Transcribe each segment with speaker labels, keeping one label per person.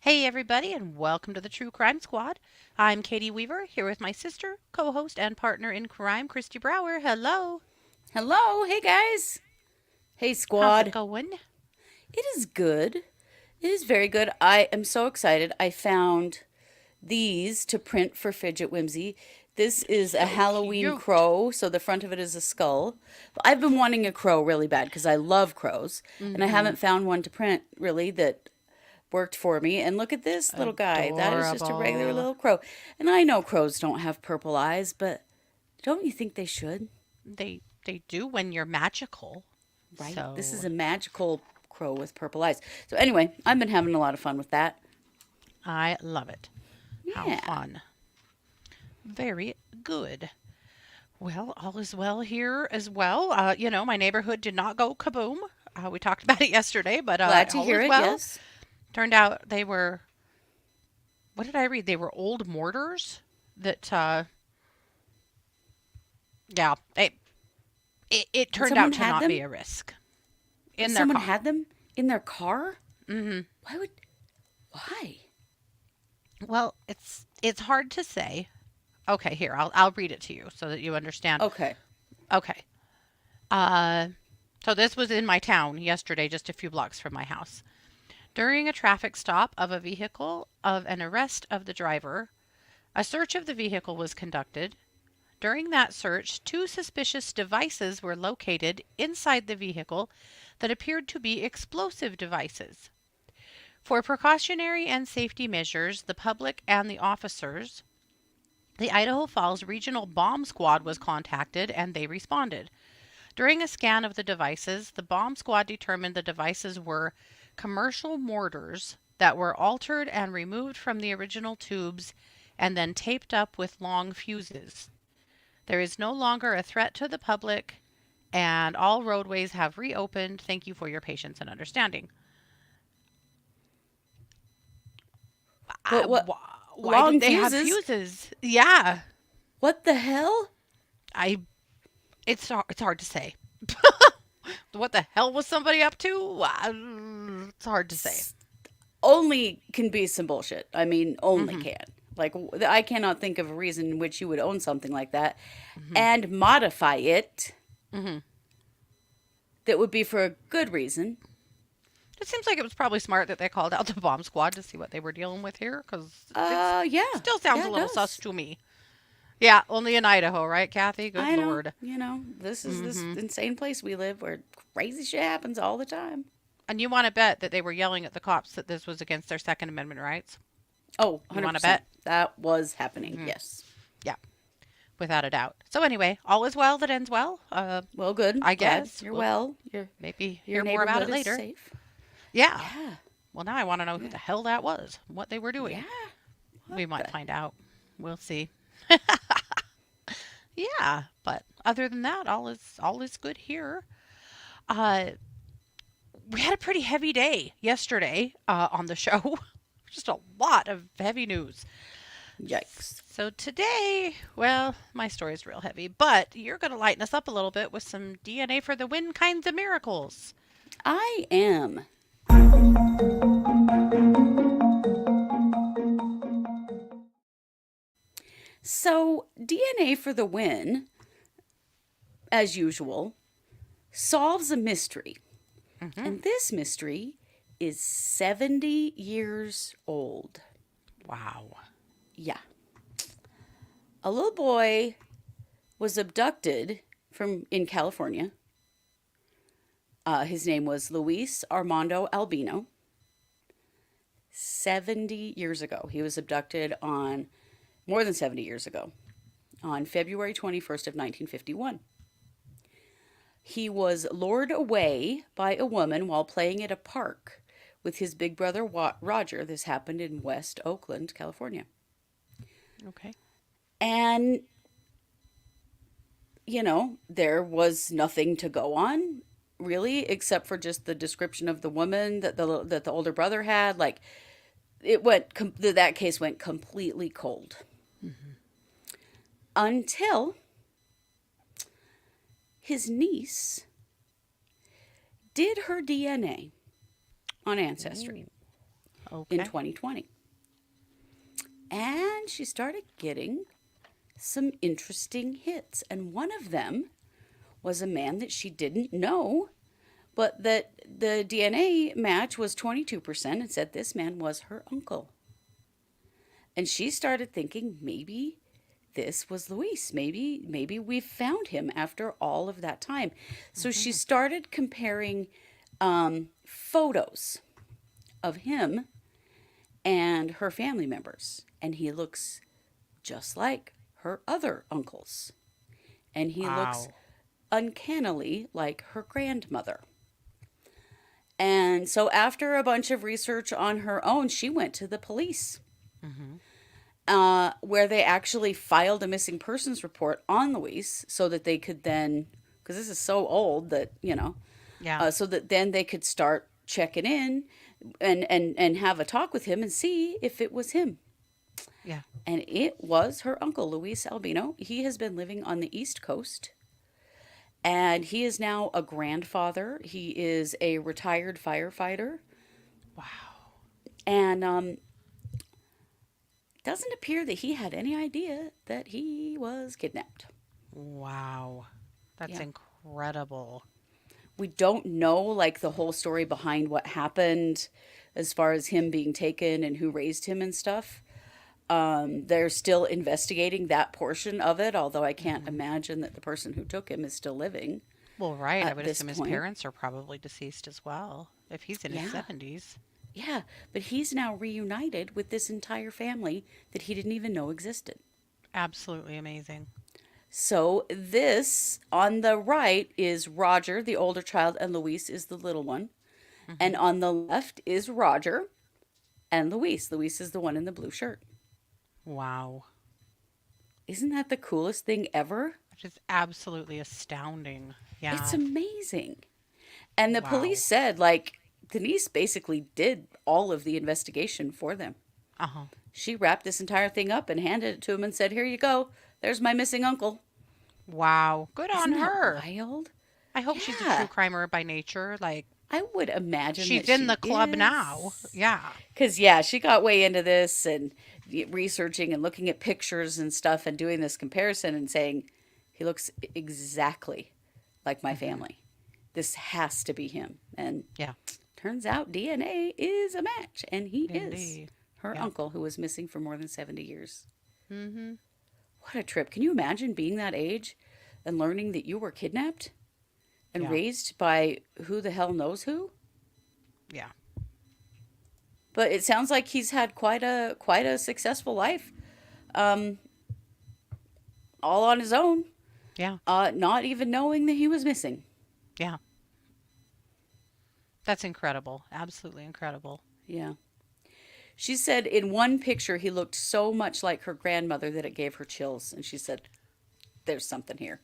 Speaker 1: Hey, everybody, and welcome to the True Crime Squad. I'm Katie Weaver, here with my sister, co host, and partner in crime, Kristi Brower. Hello.
Speaker 2: Hello, hey guys. Hey
Speaker 1: How's it
Speaker 2: squad.
Speaker 1: going?
Speaker 2: It is good. It is very good. I am so excited. I found these to print for Fidget Whimsy. This is a
Speaker 1: So
Speaker 2: Halloween
Speaker 1: cute.
Speaker 2: crow, so the front of it is a skull. I've been wanting a crow really bad because I love crows, and I
Speaker 1: Mm-hmm.
Speaker 2: haven't found one to print really that worked for me. And look at this little guy. That is just a regular
Speaker 1: Adorable.
Speaker 2: little crow. And I know crows don't have purple eyes, but don't you think they should?
Speaker 1: They do when you're magical.
Speaker 2: Right? This is
Speaker 1: So
Speaker 2: a magical crow with purple eyes. So anyway, I've been having a lot of fun with that.
Speaker 1: I love it. How
Speaker 2: Yeah.
Speaker 1: fun. Very good. Well, all is well here as well. My neighborhood did not go kaboom. We talked about it yesterday, but
Speaker 2: Glad to
Speaker 1: all
Speaker 2: hear
Speaker 1: is
Speaker 2: it.
Speaker 1: well.
Speaker 2: Yes.
Speaker 1: Turned out they were, what did I read? They were old mortars that, yeah, it
Speaker 2: And
Speaker 1: turned
Speaker 2: someone
Speaker 1: out to
Speaker 2: had
Speaker 1: not be
Speaker 2: them?
Speaker 1: a risk in their
Speaker 2: Someone
Speaker 1: car.
Speaker 2: had them in their car?
Speaker 1: Hmm.
Speaker 2: Why would why?
Speaker 1: Well, it's hard to say. Okay, here, I'll read it to you so that you understand.
Speaker 2: Okay.
Speaker 1: Okay. Uh, so this was in my town yesterday, just a few blocks from my house. During a traffic stop of a vehicle of an arrest of the driver, a search of the vehicle was conducted. During that search, two suspicious devices were located inside the vehicle that appeared to be explosive devices. For precautionary and safety measures, the public and the officers, the Idaho Falls Regional Bomb Squad was contacted and they responded. During a scan of the devices, the bomb squad determined the devices were commercial mortars that were altered and removed from the original tubes and then taped up with long fuses. There is no longer a threat to the public, and all roadways have reopened. Thank you for your patience and understanding.
Speaker 2: But what
Speaker 1: Why did
Speaker 2: long
Speaker 1: they have
Speaker 2: fuses?
Speaker 1: fuses? Yeah,
Speaker 2: What the hell?
Speaker 1: I. It's hard to say. What the hell was somebody up to? It's hard to say.
Speaker 2: S- Only can be some bullshit. I mean, only
Speaker 1: Hmm.
Speaker 2: can. Like I cannot think of a reason in which you would own something like that
Speaker 1: Hmm.
Speaker 2: and modify it
Speaker 1: Hmm.
Speaker 2: that would be for a good reason.
Speaker 1: It seems like it was probably smart that they called out the bomb squad to see what they were dealing with here, because it
Speaker 2: Yeah.
Speaker 1: still sounds
Speaker 2: Yeah,
Speaker 1: a
Speaker 2: it
Speaker 1: little sus
Speaker 2: does.
Speaker 1: to me. Yeah, only in Idaho, right, Kathy? Good
Speaker 2: I know,
Speaker 1: Lord.
Speaker 2: this is this
Speaker 1: Hmm.
Speaker 2: insane place we live where crazy shit happens all the time.
Speaker 1: And you want to bet that they were yelling at the cops that this was against their Second Amendment rights?
Speaker 2: Oh,
Speaker 1: You want to
Speaker 2: 100%.
Speaker 1: bet?
Speaker 2: That was happening.
Speaker 1: Hmm.
Speaker 2: Yes.
Speaker 1: Yeah, without a doubt. So anyway, all is well that ends well.
Speaker 2: Well, good.
Speaker 1: I
Speaker 2: Glad
Speaker 1: guess
Speaker 2: you're
Speaker 1: we'll
Speaker 2: well.
Speaker 1: maybe
Speaker 2: Your
Speaker 1: hear more about
Speaker 2: neighborhood
Speaker 1: it
Speaker 2: is
Speaker 1: later.
Speaker 2: safe.
Speaker 1: Yeah.
Speaker 2: Yeah.
Speaker 1: Well, now I want to know who
Speaker 2: Yeah.
Speaker 1: the hell that was, what they were
Speaker 2: Yeah.
Speaker 1: doing.
Speaker 2: What
Speaker 1: We might
Speaker 2: the?
Speaker 1: find out. We'll see. Yeah, but other than that, all is good here. Uh, we had a pretty heavy day yesterday on the show. Just a lot of heavy news.
Speaker 2: Yikes.
Speaker 1: So today, well, my story is real heavy, but you're going to lighten us up a little bit with some DNA for the win kinds of miracles.
Speaker 2: I am. So, DNA for the win, as usual, solves a mystery.
Speaker 1: Hmm.
Speaker 2: And this mystery is 70 years old.
Speaker 1: Wow.
Speaker 2: Yeah. A little boy was abducted from in California. His name was Luis Armando Albino. 70 years ago. He was abducted on more than 70 years ago, on February 21st of 1951. He was lured away by a woman while playing at a park with his big brother Roger. This happened in West Oakland, California.
Speaker 1: Okay.
Speaker 2: And there was nothing to go on. really, except for just the description of the woman that the older brother had. Like, that case went completely cold until his niece did her DNA on Ancestry in
Speaker 1: Okay.
Speaker 2: 2020. And she started getting some interesting hits. And one of them was a man that she didn't know, but that the DNA match was 22% and said this man was her uncle. And she started thinking maybe this was Luis. Maybe we've found him after all of that time. So she started comparing photos of him and her family members. And he looks just like her other uncles. And he looks
Speaker 1: Wow.
Speaker 2: uncannily like her grandmother. And so after a bunch of research on her own, she went to the police, where they actually filed a missing persons report on Luis so that they could then, because this is so old that,
Speaker 1: Yeah.
Speaker 2: so that then they could start checking in and have a talk with him and see if it was him.
Speaker 1: Yeah.
Speaker 2: And it was her uncle, Luis Albino. He has been living on the East Coast. And he is now a grandfather. He is a retired firefighter.
Speaker 1: Wow.
Speaker 2: And doesn't appear that he had any idea that he was kidnapped.
Speaker 1: Wow. That's
Speaker 2: Yeah.
Speaker 1: incredible.
Speaker 2: We don't know like the whole story behind what happened as far as him being taken and who raised him and stuff. They're still investigating that portion of it, although I can't imagine that the person who took him is still living
Speaker 1: Well, right. I
Speaker 2: at
Speaker 1: would
Speaker 2: this
Speaker 1: assume his
Speaker 2: point.
Speaker 1: parents are probably deceased as well, if he's in his
Speaker 2: Yeah.
Speaker 1: 70s.
Speaker 2: Yeah, but he's now reunited with this entire family that he didn't even know existed.
Speaker 1: Absolutely amazing.
Speaker 2: So this on the right is Roger, the older child, and Luis is the little one. And on the left is Roger and Luis. Luis is the one in the blue shirt.
Speaker 1: Wow.
Speaker 2: Isn't that the coolest thing ever?
Speaker 1: Which is absolutely astounding.
Speaker 2: It's
Speaker 1: Yeah.
Speaker 2: amazing. And the
Speaker 1: Wow.
Speaker 2: police said, like, Denise basically did all of the investigation for them.
Speaker 1: Uh-huh.
Speaker 2: She wrapped this entire thing up and handed it to him and said, "Here you go. There's my missing uncle."
Speaker 1: Wow. Good on
Speaker 2: Isn't that
Speaker 1: her.
Speaker 2: wild?
Speaker 1: I hope she's a true
Speaker 2: Yeah.
Speaker 1: crimer by nature. Like,
Speaker 2: I would imagine
Speaker 1: she's
Speaker 2: that
Speaker 1: in the
Speaker 2: she
Speaker 1: club now.
Speaker 2: is.
Speaker 1: Yeah.
Speaker 2: Because, yeah, she got way into this and researching and looking at pictures and stuff and doing this comparison and saying, he looks exactly like my family. This has to be him. And
Speaker 1: Yeah.
Speaker 2: turns out DNA is a match. And he is
Speaker 1: Indeed.
Speaker 2: her
Speaker 1: Yeah.
Speaker 2: uncle who was missing for more than 70 years.
Speaker 1: Mm-hmm.
Speaker 2: What a trip. Can you imagine being that age and learning that you were kidnapped and
Speaker 1: Yeah.
Speaker 2: raised by who the hell knows who?
Speaker 1: Yeah.
Speaker 2: But it sounds like he's had quite a successful life, um, all on his own,
Speaker 1: Yeah.
Speaker 2: not even knowing that he was missing.
Speaker 1: Yeah. That's incredible. Absolutely incredible.
Speaker 2: Yeah. She said in one picture he looked so much like her grandmother that it gave her chills, and she said, "There's something here.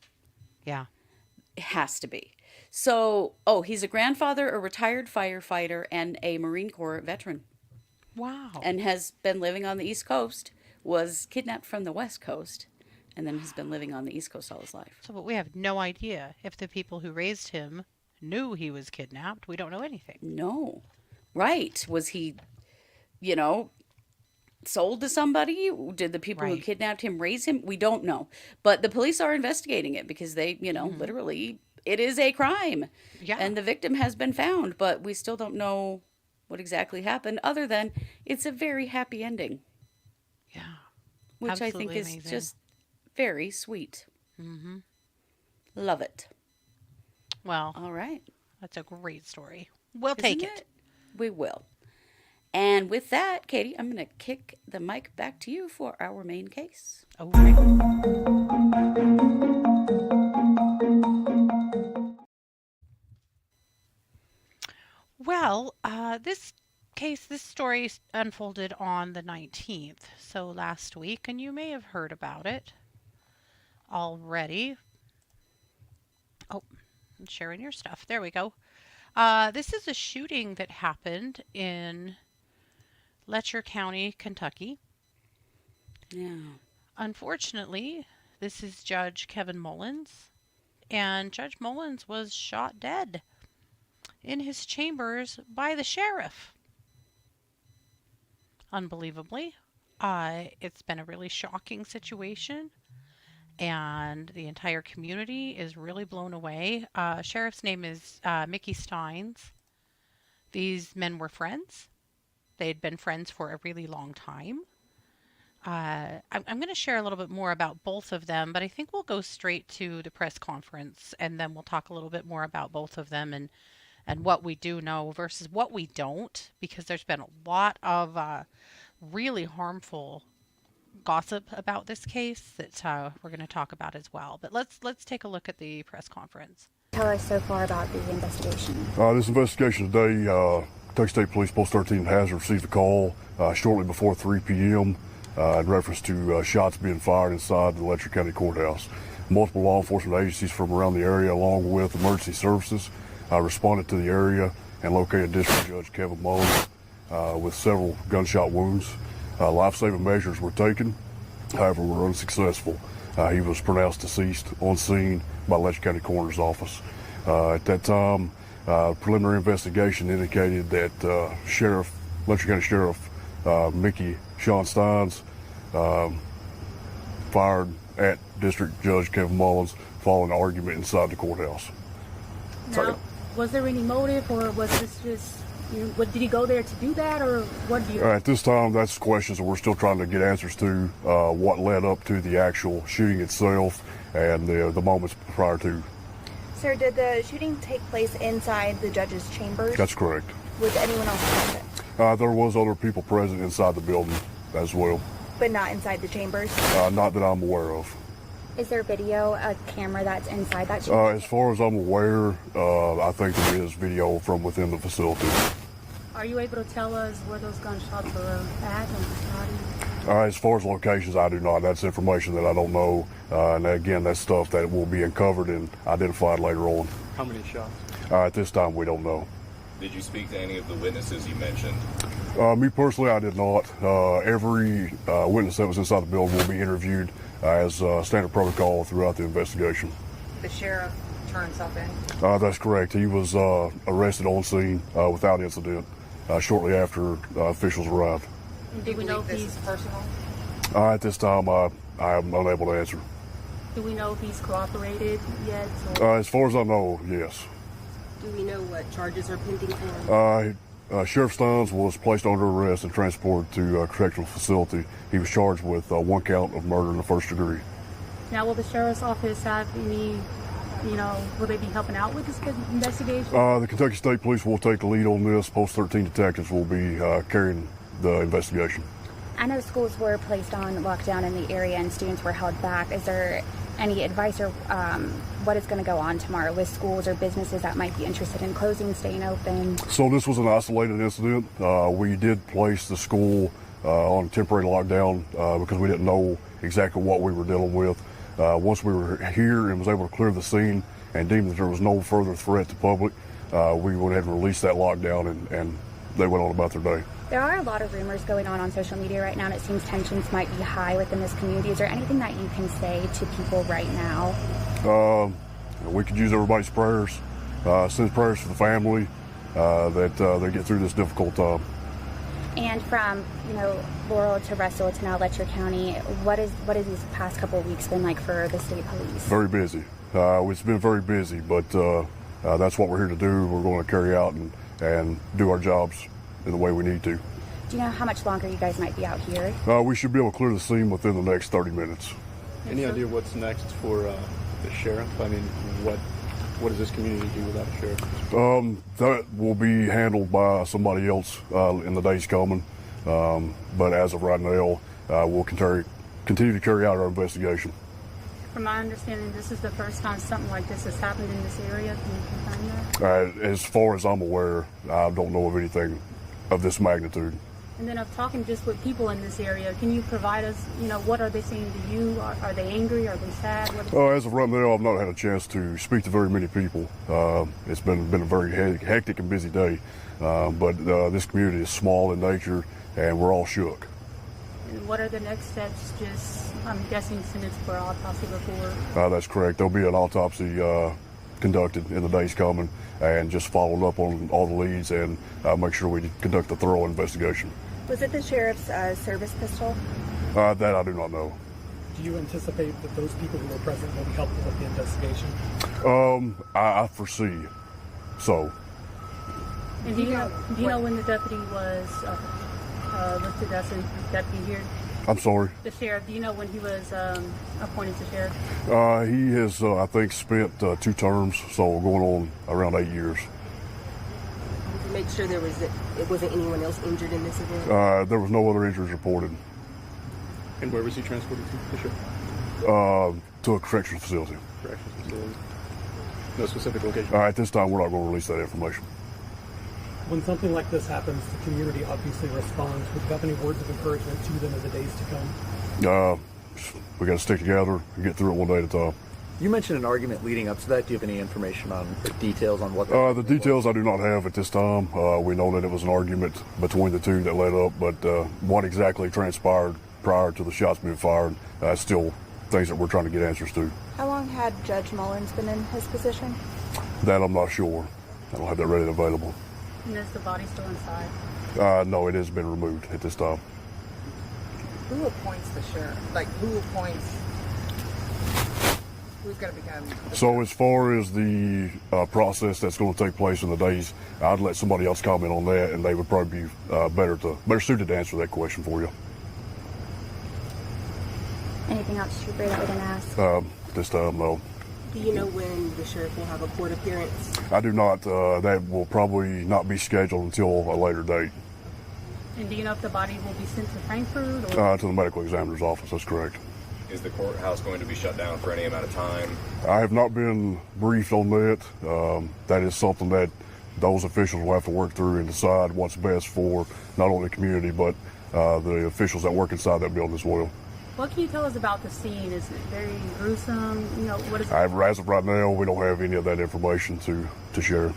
Speaker 1: Yeah.
Speaker 2: It has to be." So, he's a grandfather, a retired firefighter, and a Marine Corps veteran,
Speaker 1: Wow.
Speaker 2: and has been living on the East Coast. Was kidnapped from the West Coast, and then has been living on the East Coast all his life.
Speaker 1: So, but we have no idea if the people who raised him knew he was kidnapped. We don't know anything.
Speaker 2: No. Right. Was he, you know, sold to somebody? Did the people who
Speaker 1: Right.
Speaker 2: kidnapped him raise him? We don't know. But the police are investigating it because they,
Speaker 1: Hmm.
Speaker 2: literally, it is a crime.
Speaker 1: Yeah.
Speaker 2: And the victim has been found, but we still don't know what exactly happened, other than it's a very happy ending,
Speaker 1: Yeah.
Speaker 2: which I think
Speaker 1: Absolutely
Speaker 2: is
Speaker 1: amazing.
Speaker 2: just very sweet.
Speaker 1: Hmm.
Speaker 2: Love it.
Speaker 1: Well,
Speaker 2: All right.
Speaker 1: that's a great story. We'll
Speaker 2: Isn't
Speaker 1: take it.
Speaker 2: it? We will. And with that, Katie, I'm going to kick the mic back to you for our main case.
Speaker 1: All right. Well, this story unfolded on the 19th, so last week, and you may have heard about it already. Oh, sharing your stuff. There we go. This is a shooting that happened in Letcher County, Kentucky.
Speaker 2: Yeah.
Speaker 1: Unfortunately, this is Judge Kevin Mullins, and Judge Mullins was shot dead in his chambers by the sheriff. Unbelievably, it's been a really shocking situation, and the entire community is really blown away. Sheriff's name is Mickey Stines. These men were friends. They had been friends for a really long time. I'm going to share a little bit more about both of them, but I think we'll go straight to the press conference and then we'll talk a little bit more about both of them and what we do know versus what we don't, because there's been a lot of really harmful gossip about this case that we're going to talk about as well. But let's take a look at the press conference.
Speaker 3: Tell us so far about the investigation.
Speaker 4: This investigation today, Kentucky State Police Post 13 has received a call shortly before 3 p.m. In reference to shots being fired inside the Letcher County Courthouse. Multiple law enforcement agencies from around the area, along with emergency services, responded to the area and located District Judge Kevin Mullins with several gunshot wounds. Life-saving measures were taken, however, were unsuccessful. He was pronounced deceased on scene by Letcher County Coroner's Office. At that time, preliminary investigation indicated that Letcher County Sheriff Mickey Stines fired at District Judge Kevin Mullins following an argument inside the courthouse.
Speaker 3: Now, was there any motive, or was this just, did he go there to do that, or what do you...
Speaker 4: At this time, that's questions that we're still trying to get answers to, what led up to the actual shooting itself and the moments prior to.
Speaker 3: Sir, did the shooting take place inside the judge's chambers?
Speaker 4: That's correct.
Speaker 3: Was anyone else present?
Speaker 4: There was other people present inside the building as well.
Speaker 3: But not inside the chambers?
Speaker 4: Not that I'm aware of.
Speaker 3: Is there video, a camera that's inside that chamber?
Speaker 4: As far as I'm aware, I think there is video from within the facility.
Speaker 3: Are you able to tell us where those gunshots were at and how
Speaker 4: As far as locations, I do not. That's information that I don't know. And again, that's stuff that will be uncovered and identified later on.
Speaker 5: How many shots?
Speaker 4: At this time, we don't know.
Speaker 6: Did you speak to any of the witnesses you mentioned?
Speaker 4: Me personally, I did not. Every witness that was inside the building will be interviewed as standard protocol throughout the investigation.
Speaker 7: The sheriff turned himself in?
Speaker 4: That's correct. He was arrested on scene without incident shortly after officials arrived.
Speaker 7: Do we know if he's personal?
Speaker 4: At this time, I am unable to answer.
Speaker 3: Do we know if he's cooperated yet?
Speaker 4: As far as I know, yes.
Speaker 7: Do we know what charges are pending for him?
Speaker 4: Sheriff Stines was placed under arrest and transported to a correctional facility. He was charged with one count of murder in the first degree.
Speaker 3: Now, will the sheriff's office have any, will they be helping out with this investigation?
Speaker 4: The Kentucky State Police will take the lead on this. Post 13 detectives will be carrying the investigation.
Speaker 3: I know schools were placed on lockdown in the area and students were held back. Is there any advice or what is going to go on tomorrow with schools or businesses that might be interested in closing, staying open?
Speaker 4: So this was an isolated incident. We did place the school on temporary lockdown because we didn't know exactly what we were dealing with. Once we were here and was able to clear the scene and deemed that there was no further threat to public, we went ahead and released that lockdown and they went on about their day.
Speaker 3: There are a lot of rumors going on social media right now, and it seems tensions might be high within this community. Is there anything that you can say to people right now?
Speaker 4: We could use everybody's prayers. Send prayers for the family that they get through this difficult time.
Speaker 3: And from Laurel to Russell to now Letcher County, what is these past couple of weeks been like for the state police?
Speaker 4: Very busy. It's been very busy, but that's what we're here to do. We're going to carry out and do our jobs in the way we need to.
Speaker 3: Do you know how much longer you guys might be out here?
Speaker 4: We should be able to clear the scene within the next 30 minutes.
Speaker 5: Any idea what's next for the sheriff? I mean, what does this community do without a sheriff?
Speaker 4: That will be handled by somebody else in the days coming. But as of right now, we'll continue to carry out our investigation.
Speaker 3: From my understanding, this is the first time something like this has happened in this area. Can you confirm that?
Speaker 4: As far as I'm aware, I don't know of anything of this magnitude.
Speaker 8: And then of talking just with people in this area, can you provide us, what are they saying to you? Are they angry? Are they sad?
Speaker 4: As of right now, I've not had a chance to speak to very many people. It's been a very hectic and busy day, but this community is small in nature, and we're all shook.
Speaker 8: And what are the next steps? Just, I'm guessing, send it for autopsy report?
Speaker 4: That's correct. There'll be an autopsy conducted in the days coming, and just following up on all the leads and make sure we conduct a thorough investigation.
Speaker 3: Was it the sheriff's service pistol?
Speaker 4: That I do not know.
Speaker 9: Do you anticipate that those people who were present will be helpful with the investigation?
Speaker 4: I foresee so.
Speaker 8: And do you know when the deputy was listed as a deputy here?
Speaker 4: I'm sorry?
Speaker 8: The sheriff, do you know when he was appointed to sheriff?
Speaker 4: He has, I think, spent 2 terms, so going on around 8 years.
Speaker 7: To make sure it wasn't anyone else injured in this event?
Speaker 4: There was no other injuries reported.
Speaker 5: And where was he transported to, the sheriff?
Speaker 4: To a correctional facility.
Speaker 5: Corrections facility. No specific location?
Speaker 4: At this time, we're not going to release that information.
Speaker 9: When something like this happens, the community obviously responds. Would you have any words of encouragement to them in the days to come?
Speaker 4: We got to stick together and get through it one day at a time.
Speaker 10: You mentioned an argument leading up to that. Do you have any information on the details on what
Speaker 4: the details I do not have at this time. We know that it was an argument between the two that led up, but what exactly transpired prior to the shots being fired, still things that we're trying to get answers to.
Speaker 3: How long had Judge Mullins been in his position?
Speaker 4: That I'm not sure. I don't have that ready and available.
Speaker 8: And is the body still inside?
Speaker 4: No, it has been removed at this time.
Speaker 11: Who appoints the sheriff? Like, who appoints? Who's going to become?
Speaker 4: So as far as the process that's going to take place in the days, I'd let somebody else comment on that, and they would probably be better suited to answer that question for you.
Speaker 3: Anything else you that we didn't ask?
Speaker 4: This time, no.
Speaker 7: Do you know when the sheriff will have a court appearance?
Speaker 4: I do not. That will probably not be scheduled until a later date.
Speaker 8: And do you know if the body will be sent to Frankfurt? Or?
Speaker 4: To the medical examiner's office, that's correct.
Speaker 6: Is the courthouse going to be shut down for any amount of time?
Speaker 4: I have not been briefed on that. That is something that those officials will have to work through and decide what's best for not only the community, but the officials that work inside that building as well.
Speaker 8: What can you tell us about the scene? Is it very gruesome? What is it?
Speaker 4: As of right now, we don't have any of that information to share.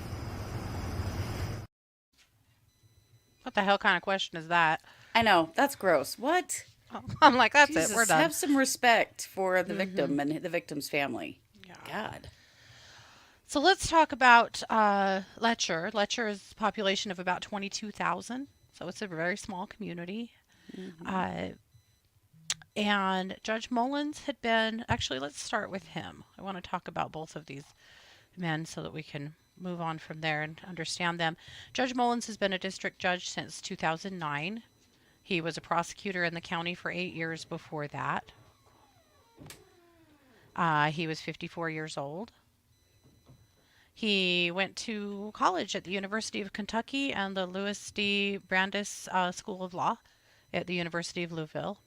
Speaker 1: What the hell kind of question is that?
Speaker 2: I know, that's gross. What?
Speaker 1: I'm like, that's
Speaker 2: Jesus,
Speaker 1: it. We're done.
Speaker 2: have some respect for the victim and the victim's family.
Speaker 1: Yeah.
Speaker 2: God.
Speaker 1: So let's talk about Letcher. Letcher is a population of about 22,000. So it's a very small community. Mm-hmm. And Judge Mullins had been, actually, let's start with him. I want to talk about both of these men so that we can move on from there and understand them. Judge Mullins has been a district judge since 2009. He was a prosecutor in the county for 8 years before that. He was 54 years old. He went to college at the University of Kentucky and the Louis D. Brandeis School of Law at the University of Louisville.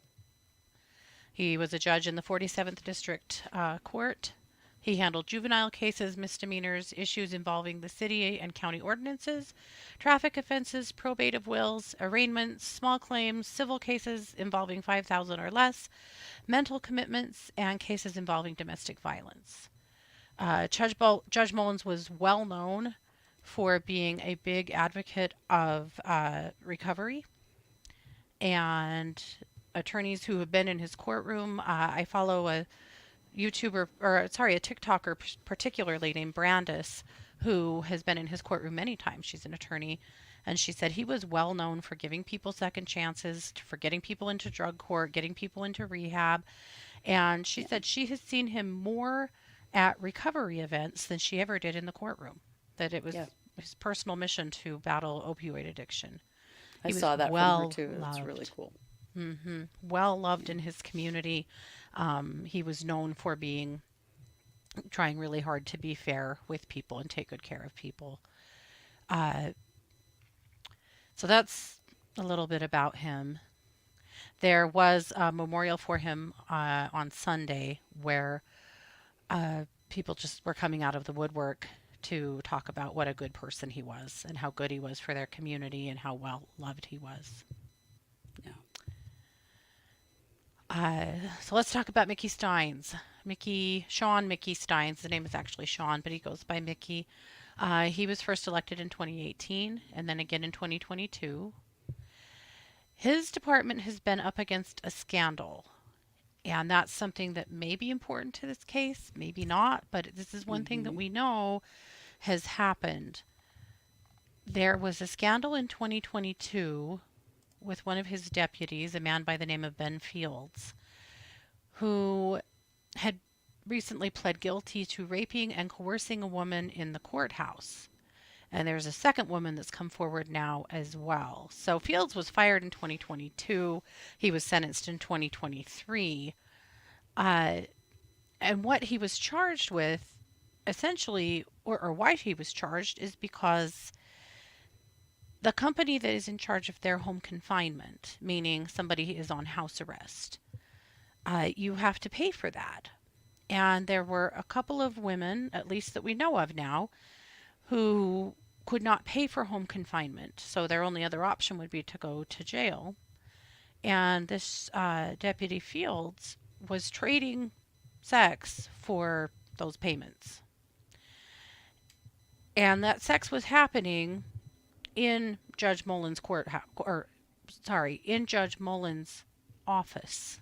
Speaker 1: He was a judge in the 47th District Court. He handled juvenile cases, misdemeanors, issues involving the city and county ordinances, traffic offenses, probate of wills, arraignments, small claims, civil cases involving $5,000 or less, mental commitments, and cases involving domestic violence. Judge Mullins was well known for being a big advocate of recovery, and attorneys who have been in his courtroom. I follow a TikToker particularly named Brandeis, who has been in his courtroom many times. She's an attorney, and she said he was well known for giving people second chances, for getting people into drug court, getting people into rehab. And she said she has seen him more at recovery events than she ever did in the courtroom, that it was his personal mission to battle opioid addiction.
Speaker 2: I saw that from her too. That's really cool.
Speaker 1: Mm-hmm. Well loved in his community. He was known for trying really hard to be fair with people and take good care of people. So that's a little bit about him. There was a memorial for him on Sunday where people just were coming out of the woodwork to talk about what a good person he was and how good he was for their community and how well loved he was. Uh, so let's talk about Mickey Stines. Shawn Mickey Stines. The name is actually Shawn, but he goes by Mickey. He was first elected in 2018 and then again in 2022. His department has been up against a scandal, and that's something that may be important to this case, maybe not, but this is one thing that we know has happened. There was a scandal in 2022 with one of his deputies, a man by the name of Ben Fields, who had recently pled guilty to raping and coercing a woman in the courthouse. And there's a second woman that's come forward now as well. So Fields was fired in 2022. He was sentenced in 2023. And what he was charged with, essentially, or why he was charged, is because the company that is in charge of their home confinement, meaning somebody is on house arrest, you have to pay for that. And there were a couple of women, at least that we know of now, who could not pay for home confinement. So their only other option would be to go to jail. And this Deputy Fields was trading sex for those payments. And that sex was happening in Judge Mullins' in Judge Mullins' office.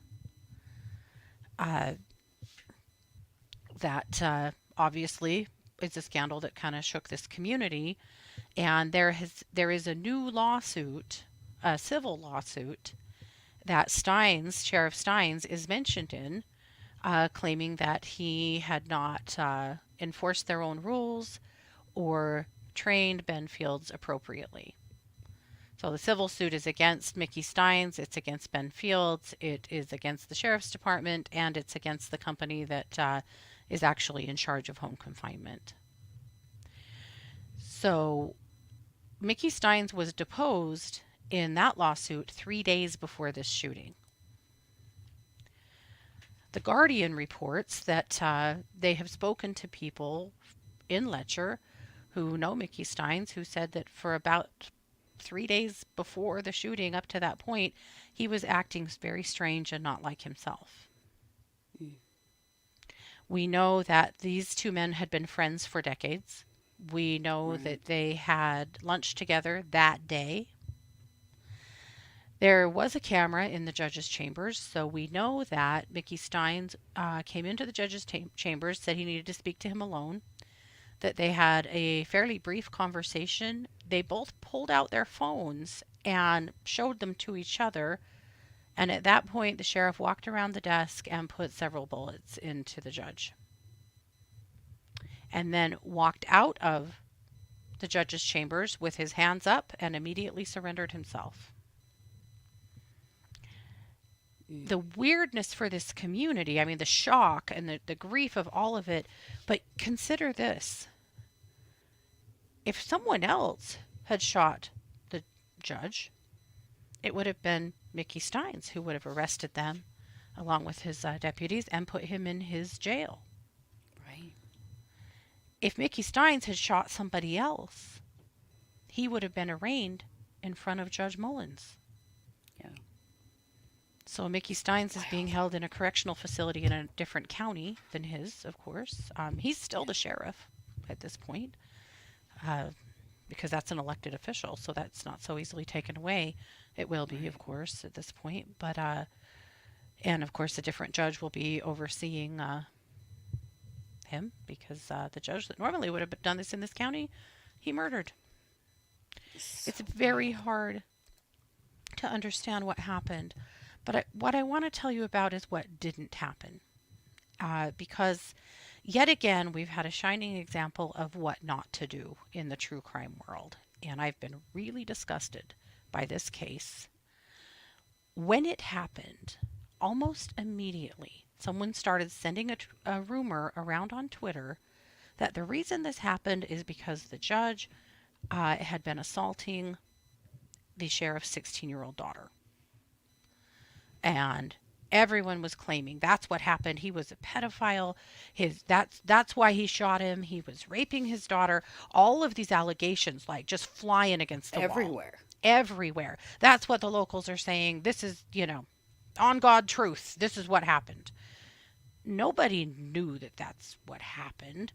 Speaker 1: That obviously is a scandal that kind of shook this community, and there is a new lawsuit, a civil lawsuit that Sheriff Stines is mentioned in, claiming that he had not enforced their own rules or trained Ben Fields appropriately. So the civil suit is against Mickey Stines, it's against Ben Fields, it is against the Sheriff's Department, and it's against the company that is actually in charge of home confinement. So Mickey Stines was deposed in that lawsuit 3 days before this shooting. The Guardian reports that they have spoken to people in Letcher who know Mickey Stines, who said that for about 3 days before the shooting, up to that point, he was acting very strange and not like himself. We know that these two men had been friends for decades. We know that they had lunch together that day. There was a camera in the judge's chambers, so we know that Mickey Stines came into the judge's chambers, said he needed to speak to him alone, that they had a fairly brief conversation. They both pulled out their phones and showed them to each other. And at that point, the sheriff walked around the desk and put several bullets into the judge. And then walked out of the judge's chambers with his hands up and immediately surrendered himself. The weirdness for this community, I mean, the shock and the grief of all of it, but consider this. If someone else had shot the judge, it would have been Mickey Stines who would have arrested them along with his deputies and put him in his jail.
Speaker 2: Right.
Speaker 1: If Mickey Stines had shot somebody else, he would have been arraigned in front of Judge Mullins.
Speaker 2: Yeah.
Speaker 1: So Mickey Stines is being held in a correctional facility in a different county than his, of course. He's still the sheriff at this point, because that's an elected official, so that's not so easily taken away. It will be, of course, at this point. But and of course, a different judge will be overseeing him, because the judge that normally would have done this in this county, he murdered. It's very hard to understand what happened. But what I want to tell you about is what didn't happen. Because yet again, we've had a shining example of what not to do in the true crime world. And I've been really disgusted by this case. When it happened, almost immediately, someone started sending a rumor around on Twitter that the reason this happened is because the judge had been assaulting the sheriff's 16-year-old daughter. And everyone was claiming that's what happened. He was a pedophile. That's why he shot him. He was raping his daughter. All of these allegations, like, just flying against the wall.
Speaker 2: Everywhere.
Speaker 1: Everywhere. That's what the locals are saying. This is, on God truth, this is what happened. Nobody knew that that's what happened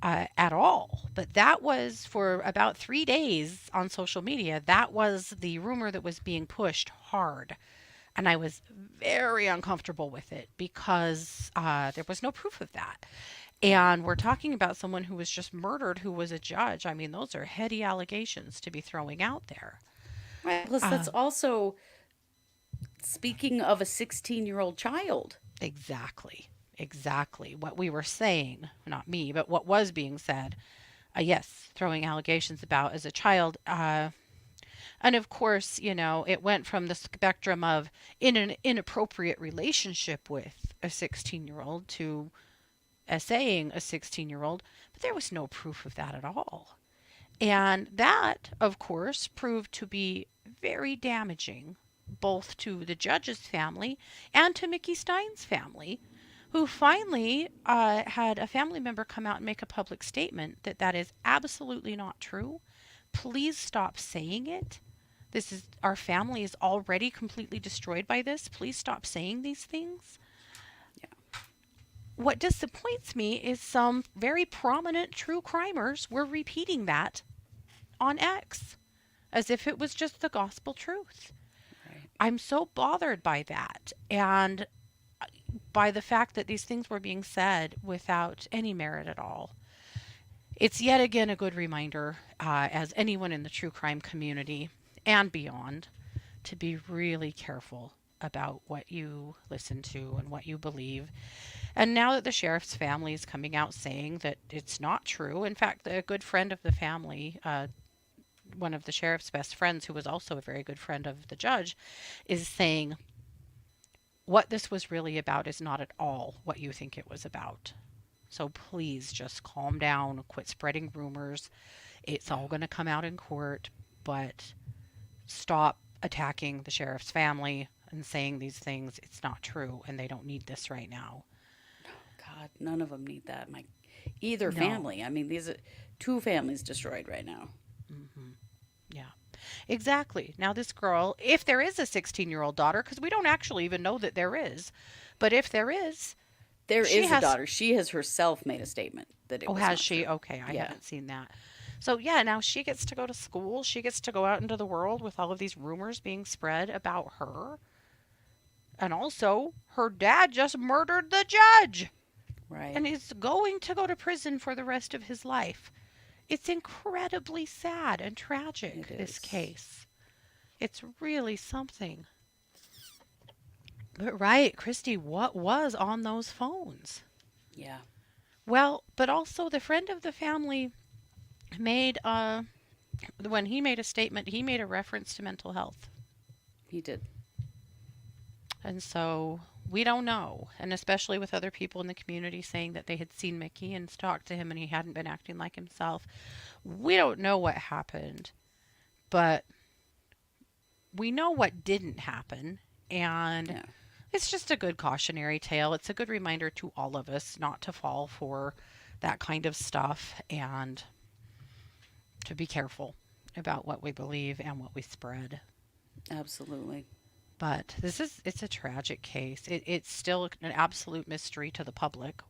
Speaker 1: at all. But that was for about 3 days on social media. That was the rumor that was being pushed hard. And I was very uncomfortable with it because there was no proof of that. And we're talking about someone who was just murdered, who was a judge. I mean, those are heady allegations to be throwing out there.
Speaker 2: Right. Plus, that's also speaking of a 16-year-old child.
Speaker 1: Exactly. Exactly. What we were saying, not me, but what was being said. Yes, throwing allegations about as a child. And of course, it went from the spectrum of in an inappropriate relationship with a 16-year-old to essaying a 16-year-old, but there was no proof of that at all. And that, of course, proved to be very damaging both to the judge's family and to Mickey Stines' family, who finally had a family member come out and make a public statement that that is absolutely not true. Please stop saying it. This is our family is already completely destroyed by this. Please stop saying these things. What disappoints me is some very prominent true crimers were repeating that on X as if it was just the gospel truth.
Speaker 2: Right.
Speaker 1: I'm so bothered by that and by the fact that these things were being said without any merit at all. It's yet again a good reminder, as anyone in the true crime community and beyond, to be really careful about what you listen to and what you believe. And now that the sheriff's family is coming out saying that it's not true, in fact, a good friend of the family, one of the sheriff's best friends, who was also a very good friend of the judge, is saying what this was really about is not at all what you think it was about. So please just calm down, quit spreading rumors. It's all going to come out in court, but stop attacking the sheriff's family and saying these things. It's not true, and they don't need this right now.
Speaker 2: God, none of them need that. Either
Speaker 1: No.
Speaker 2: family. I mean, these are two families destroyed right now.
Speaker 1: Mm-hmm. Yeah, exactly. Now, this girl, if there is a 16-year-old daughter, because we don't actually even know that there is, but if there is,
Speaker 2: There
Speaker 1: she
Speaker 2: is
Speaker 1: has
Speaker 2: a daughter. She has herself made a statement that it
Speaker 1: Oh,
Speaker 2: was
Speaker 1: has
Speaker 2: not
Speaker 1: she?
Speaker 2: true.
Speaker 1: Okay, I
Speaker 2: Yeah.
Speaker 1: haven't seen that. So, yeah, now she gets to go to school. She gets to go out into the world with all of these rumors being spread about her. And also, her dad just murdered the judge
Speaker 2: Right.
Speaker 1: and is going to go to prison for the rest of his life. It's incredibly sad and tragic, this case. It's really something. But right, Kristi, what was on those phones?
Speaker 2: Yeah.
Speaker 1: Well, but also the friend of the family made when he made a statement, he made a reference to mental health.
Speaker 2: He did.
Speaker 1: And so we don't know, and especially with other people in the community saying that they had seen Mickey and talked to him and he hadn't been acting like himself. We don't know what happened, but we know what didn't happen, and
Speaker 2: Yeah.
Speaker 1: it's just a good cautionary tale. It's a good reminder to all of us not to fall for that kind of stuff and to be careful about what we believe and what we spread.
Speaker 2: Absolutely.
Speaker 1: But it's a tragic case. It's still an absolute mystery to the public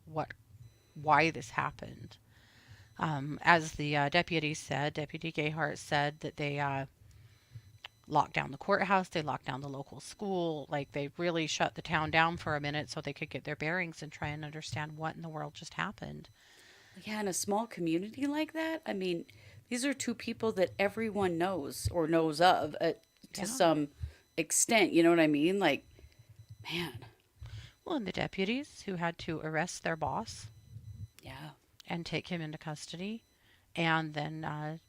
Speaker 1: why this happened. As the deputy said, Deputy Gayhart said that they locked down the courthouse, they locked down the local school, like they really shut the town down for a minute so they could get their bearings and try and understand what in the world just happened.
Speaker 2: Yeah, in a small community like that, I mean, these are two people that everyone knows or knows of to
Speaker 1: Yeah.
Speaker 2: some extent. You know what I mean? Like, man.
Speaker 1: Well, and the deputies who had to arrest their boss
Speaker 2: Yeah.
Speaker 1: and take him into custody, and then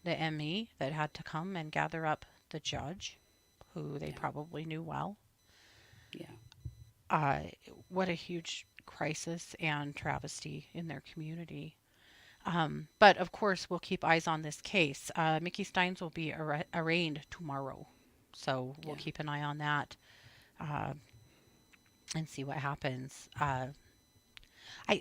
Speaker 1: the ME that had to come and gather up the judge, who they probably knew well.
Speaker 2: Yeah.
Speaker 1: What a huge crisis and travesty in their community. But of course, we'll keep eyes on this case. Mickey Stines will be arraigned tomorrow, so we'll keep an eye on that and see what happens.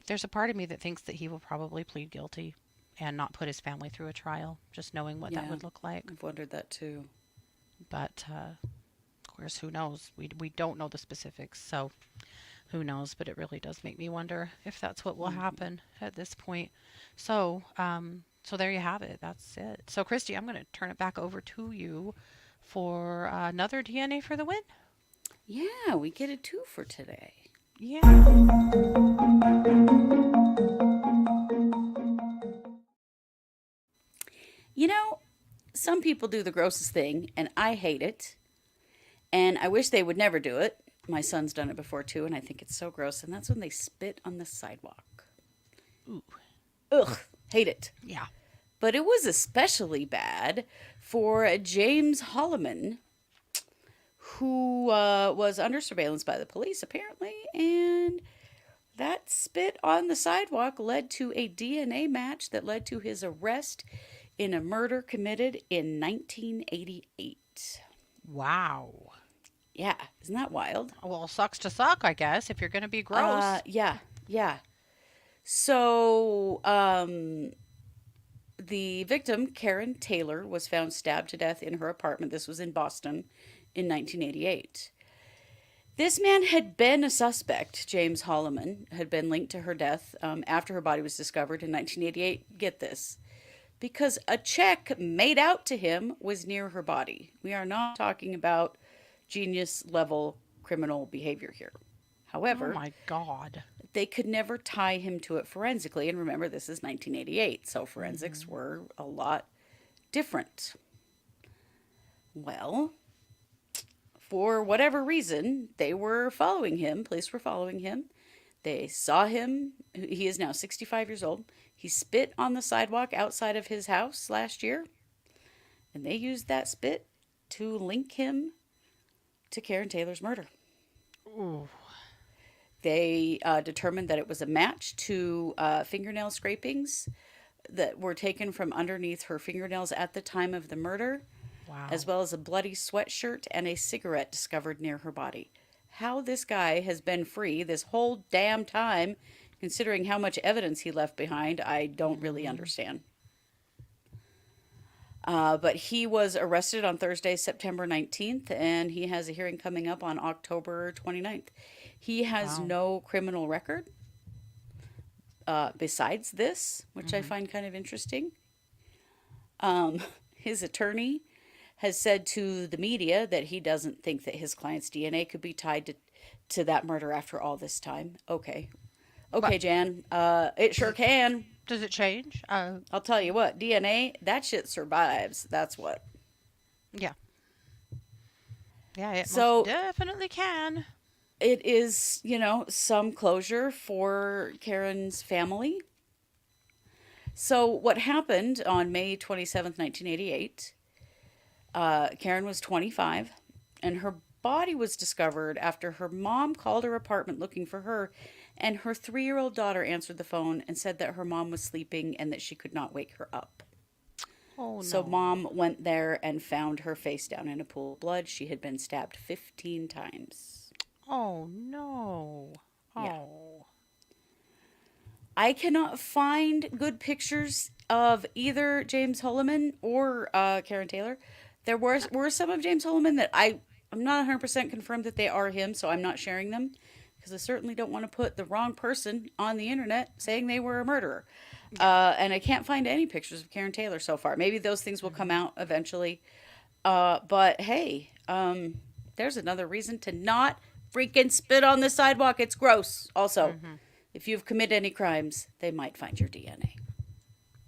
Speaker 1: There's a part of me that thinks that he will probably plead guilty and not put his family through a trial, just knowing what that would look like.
Speaker 2: I've wondered that too.
Speaker 1: But of course, who knows? We don't know the specifics, so who knows? But it really does make me wonder if that's what will happen at this point. So, so there you have it. That's it. So, Kristi, I'm going to turn it back over to you for another DNA for the win.
Speaker 2: Yeah, we get a 2 for today.
Speaker 1: Yeah.
Speaker 2: You know, some people do the grossest thing, and I hate it. And I wish they would never do it. My son's done it before too, and I think it's so gross. And that's when they spit on the sidewalk.
Speaker 1: Ooh.
Speaker 2: Ugh, hate it.
Speaker 1: Yeah.
Speaker 2: But it was especially bad for James Holloman, who was under surveillance by the police, apparently. And that spit on the sidewalk led to a DNA match that led to his arrest in a murder committed in 1988.
Speaker 1: Wow.
Speaker 2: Yeah, isn't that wild?
Speaker 1: Well, sucks to suck, I guess, if you're going to be gross.
Speaker 2: Yeah. So, the victim, Karen Taylor, was found stabbed to death in her apartment. This was in Boston in 1988. This man had been a suspect. James Holloman had been linked to her death after her body was discovered in 1988. Get this. Because a check made out to him was near her body. We are not talking about genius level criminal behavior here. However,
Speaker 1: oh my God,
Speaker 2: they could never tie him to it forensically. And remember, this is 1988, so forensics were a lot different. Well, for whatever reason, they were following him. Police were following him. They saw him. He is now 65 years old. He spit on the sidewalk outside of his house last year. And they used that spit to link him to Karen Taylor's murder.
Speaker 1: Ooh.
Speaker 2: They determined that it was a match to fingernail scrapings that were taken from underneath her fingernails at the time of the murder,
Speaker 1: Wow.
Speaker 2: as well as a bloody sweatshirt and a cigarette discovered near her body. How this guy has been free this whole damn time, considering how much evidence he left behind, I don't really understand. But he was arrested on Thursday, September 19th, and he has a hearing coming up on October 29th. He has no criminal record besides this, which I find kind of interesting. His attorney has said to the media that he doesn't think that his client's DNA could be tied to that murder after all this time. Okay, Jan, it sure can.
Speaker 1: Does it change?
Speaker 2: I'll tell you what, DNA, that shit survives. That's what.
Speaker 1: Yeah. Yeah, it
Speaker 2: So-
Speaker 1: most definitely can.
Speaker 2: It is, some closure for Karen's family. So what happened on May 27th, 1988, Karen was 25, and her body was discovered after her mom called her apartment looking for her, and her 3-year-old daughter answered the phone and said that her mom was sleeping and that she could not wake her up.
Speaker 1: Oh, no.
Speaker 2: So mom went there and found her face down in a pool of blood. She had been stabbed 15 times.
Speaker 1: Oh, no. Oh.
Speaker 2: Yeah. I cannot find good pictures of either James Holloman or Karen Taylor. There were some of James Holloman that I'm not 100% confirmed that they are him, so I'm not sharing them because I certainly don't want to put the wrong person on the internet saying they were a murderer. And I can't find any pictures of Karen Taylor so far. Maybe those things will come out eventually. But hey, there's another reason to not freaking spit on the sidewalk. It's gross. Also, if you've committed any crimes, they might find your DNA.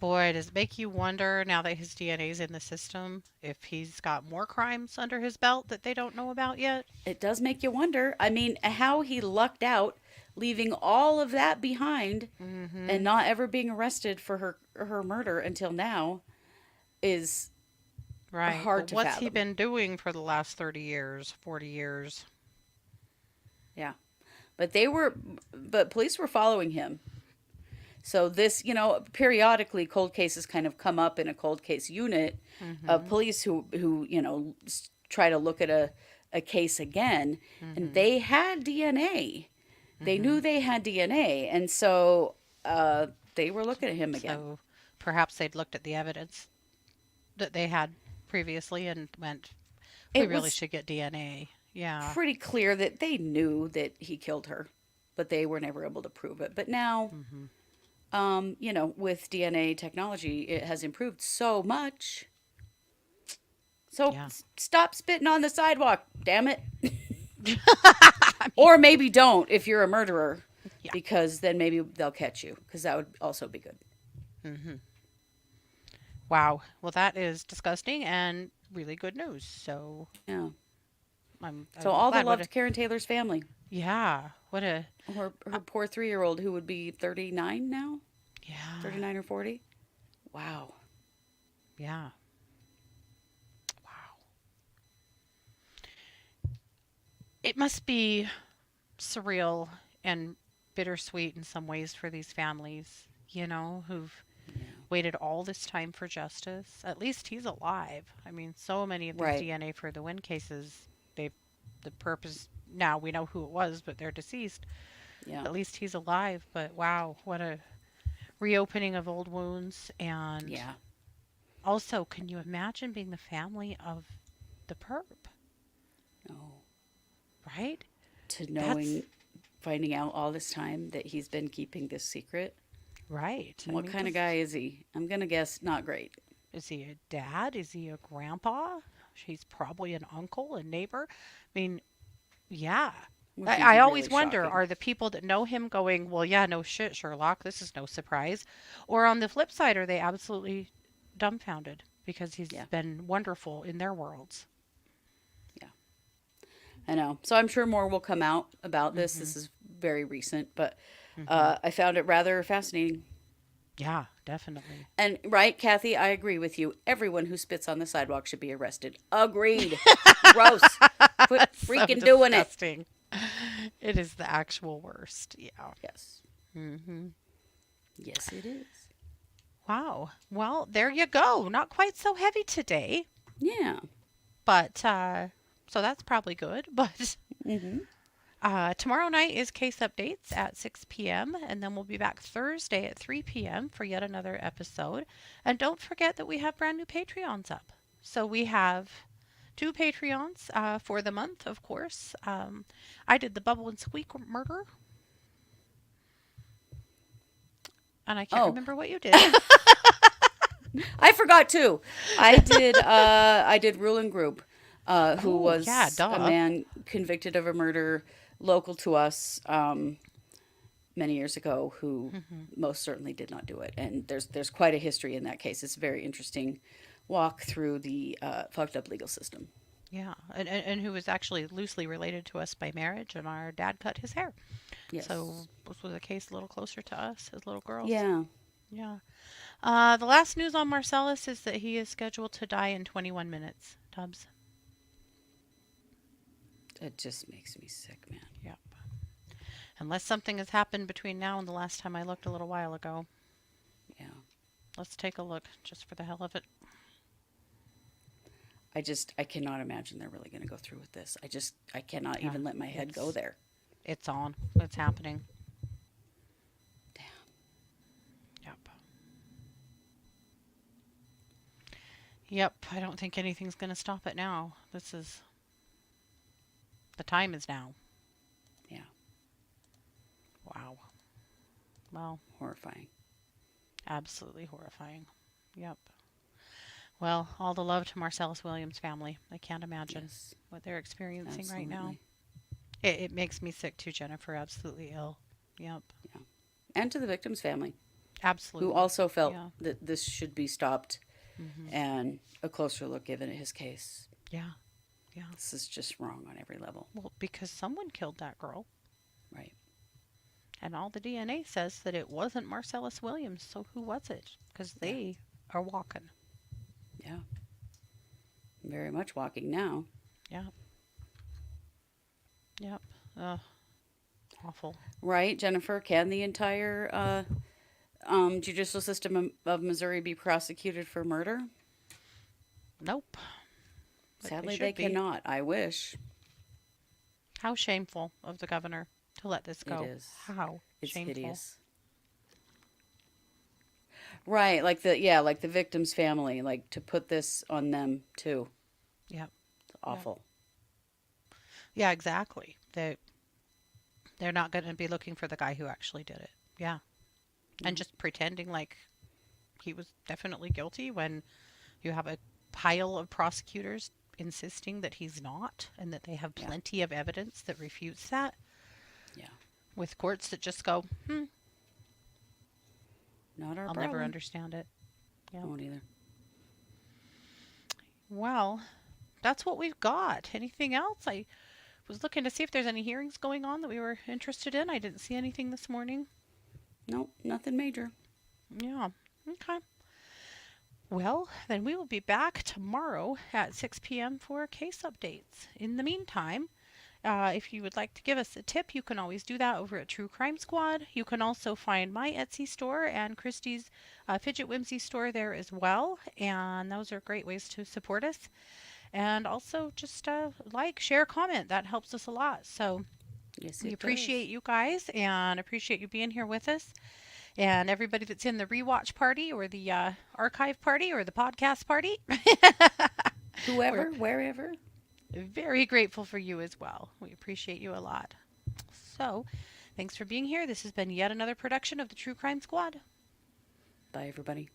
Speaker 1: Boy, does it make you wonder now that his DNA's in the system if he's got more crimes under his belt that they don't know about yet?
Speaker 2: It does make you wonder. I mean, how he lucked out, leaving all of that behind and not ever being arrested for her murder until now is hard to
Speaker 1: What's
Speaker 2: fathom.
Speaker 1: he been doing for the last 30 years, 40 years?
Speaker 2: Yeah. But police were following him. So this, periodically cold cases kind of come up in a cold case unit of police who try to look at a case again, and they had DNA. They knew they had DNA, and so they were looking at him again.
Speaker 1: So perhaps they'd looked at the evidence that they had previously and went, we really should get DNA. Yeah.
Speaker 2: pretty clear that they knew that he killed her, but they were never able to prove it. But now, with DNA technology, it has improved so much. So
Speaker 1: Yeah.
Speaker 2: stop spitting on the sidewalk, damn it. Or maybe don't if you're a murderer,
Speaker 1: Yeah.
Speaker 2: because then maybe they'll catch you, because that would also be good.
Speaker 1: Wow. Well, that is disgusting and really good news. So
Speaker 2: Yeah.
Speaker 1: I'm
Speaker 2: So all the
Speaker 1: glad.
Speaker 2: love to Karen Taylor's family.
Speaker 1: Yeah. What a
Speaker 2: Her poor 3-year-old who would be 39 now,
Speaker 1: yeah.
Speaker 2: 39 or 40. Wow.
Speaker 1: Yeah. Wow. It must be surreal and bittersweet in some ways for these families, who've waited all this time for justice. At least he's alive. I mean, so many of these
Speaker 2: Right.
Speaker 1: DNA for the win cases, the purpose, now we know who it was, but they're deceased.
Speaker 2: Yeah.
Speaker 1: At least he's alive. But wow, what a reopening of old wounds. And
Speaker 2: Yeah.
Speaker 1: also, can you imagine being the family of the perp,
Speaker 2: No.
Speaker 1: right?
Speaker 2: To knowing, finding out all this time that he's been keeping this secret.
Speaker 1: Right.
Speaker 2: What kind of guy is he? I'm going to guess not great.
Speaker 1: Is he a dad? Is he a grandpa? He's probably an uncle, a neighbor. I mean, yeah.
Speaker 2: Would be
Speaker 1: I always
Speaker 2: really
Speaker 1: wonder,
Speaker 2: shocking.
Speaker 1: are the people that know him going, well, yeah, no shit, Sherlock, this is no surprise? Or on the flip side, are they absolutely dumbfounded because he's
Speaker 2: Yeah.
Speaker 1: been wonderful in their worlds?
Speaker 2: I know. So I'm sure more will come out about this. This is very recent, but I found it rather fascinating.
Speaker 1: Yeah, definitely.
Speaker 2: And right, Kathy, I agree with you. Everyone who spits on the sidewalk should be arrested. Agreed. Gross. Quit freaking
Speaker 1: So
Speaker 2: doing it.
Speaker 1: disgusting. It is the actual worst. Yeah.
Speaker 2: Yes.
Speaker 1: Mm-hmm.
Speaker 2: Yes, it is.
Speaker 1: Wow. Well, there you go. Not quite so heavy today,
Speaker 2: Yeah.
Speaker 1: but so that's probably good. But tomorrow night is case updates at 6 p.m. and then we'll be back Thursday at 3 p.m. for yet another episode. And don't forget that we have brand new Patreons up. So we have 2 Patreons for the month, of course. I did the Bubble and Squeak murder. And I can't remember what you did.
Speaker 2: I forgot too. I did Rulin Group, who was a man convicted of a murder local to us many years ago, who most certainly did not do it. And there's quite a history in that case. It's a very interesting walk through the fucked up legal system.
Speaker 1: Yeah, and who was actually loosely related to us by marriage, and our dad cut his hair.
Speaker 2: Yes.
Speaker 1: So this was a case a little closer to us as little girls.
Speaker 2: Yeah.
Speaker 1: Yeah. The last news on Marcellus is that he is scheduled to die in 21 minutes. Tubbs.
Speaker 2: It just makes me sick, man.
Speaker 1: Yep. Unless something has happened between now and the last time I looked a little while ago.
Speaker 2: Yeah.
Speaker 1: Let's take a look just for the hell of it.
Speaker 2: I cannot imagine they're really going to go through with this. I cannot even let my head go there.
Speaker 1: It's on. It's happening.
Speaker 2: Damn.
Speaker 1: Yep. Yep. I don't think anything's going to stop it now. The time is now.
Speaker 2: Yeah.
Speaker 1: Wow. Well,
Speaker 2: Horrifying.
Speaker 1: absolutely horrifying. Yep. Well, all the love to Marcellus Williams' family. I can't imagine what they're experiencing right now. It makes me sick too, Jennifer. Absolutely ill. Yep.
Speaker 2: Yeah. And to the victim's family.
Speaker 1: Absolutely.
Speaker 2: Who also felt that this should be stopped and a closer look given at his case.
Speaker 1: Yeah. Yeah.
Speaker 2: This is just wrong on every level.
Speaker 1: Well, because someone killed that girl.
Speaker 2: Right.
Speaker 1: And all the DNA says that it wasn't Marcellus Williams. So who was it? Because they are walking.
Speaker 2: Yeah. Very much walking now.
Speaker 1: Yeah. Yep. Ugh. Awful.
Speaker 2: Right, Jennifer? Can the entire judicial system of Missouri be prosecuted for murder?
Speaker 1: Nope. But
Speaker 2: Sadly,
Speaker 1: should
Speaker 2: they
Speaker 1: be.
Speaker 2: cannot. I wish.
Speaker 1: How shameful of the governor to let this go.
Speaker 2: It is.
Speaker 1: How
Speaker 2: It's
Speaker 1: shameful.
Speaker 2: hideous. Right, like the victim's family, like to put this on them too.
Speaker 1: Yep.
Speaker 2: It's awful.
Speaker 1: Yeah, exactly. They're not going to be looking for the guy who actually did it. Yeah. And just pretending like he was definitely guilty when you have a pile of prosecutors insisting that he's not and that they have plenty of evidence that refutes that.
Speaker 2: Yeah.
Speaker 1: With courts that just go,
Speaker 2: Not our
Speaker 1: I'll
Speaker 2: problem.
Speaker 1: never understand it.
Speaker 2: I won't either.
Speaker 1: Well, that's what we've got. Anything else? I was looking to see if there's any hearings going on that we were interested in. I didn't see anything this morning.
Speaker 2: Nope, nothing major.
Speaker 1: Yeah. Okay. Well, then we will be back tomorrow at 6 p.m. for case updates. In the meantime, if you would like to give us a tip, you can always do that over at True Crime Squad. You can also find my Etsy store and Kristi's Fidget Whimsy store there as well. And those are great ways to support us. And also just like, share, comment. That helps us a lot. So
Speaker 2: yes,
Speaker 1: we appreciate you guys and appreciate you being here with us. And everybody that's in the rewatch party or the archive party or the podcast party.
Speaker 2: Whoever, wherever.
Speaker 1: Very grateful for you as well. We appreciate you a lot. So, thanks for being here. This has been yet another production of the True Crime Squad.
Speaker 2: Bye, everybody.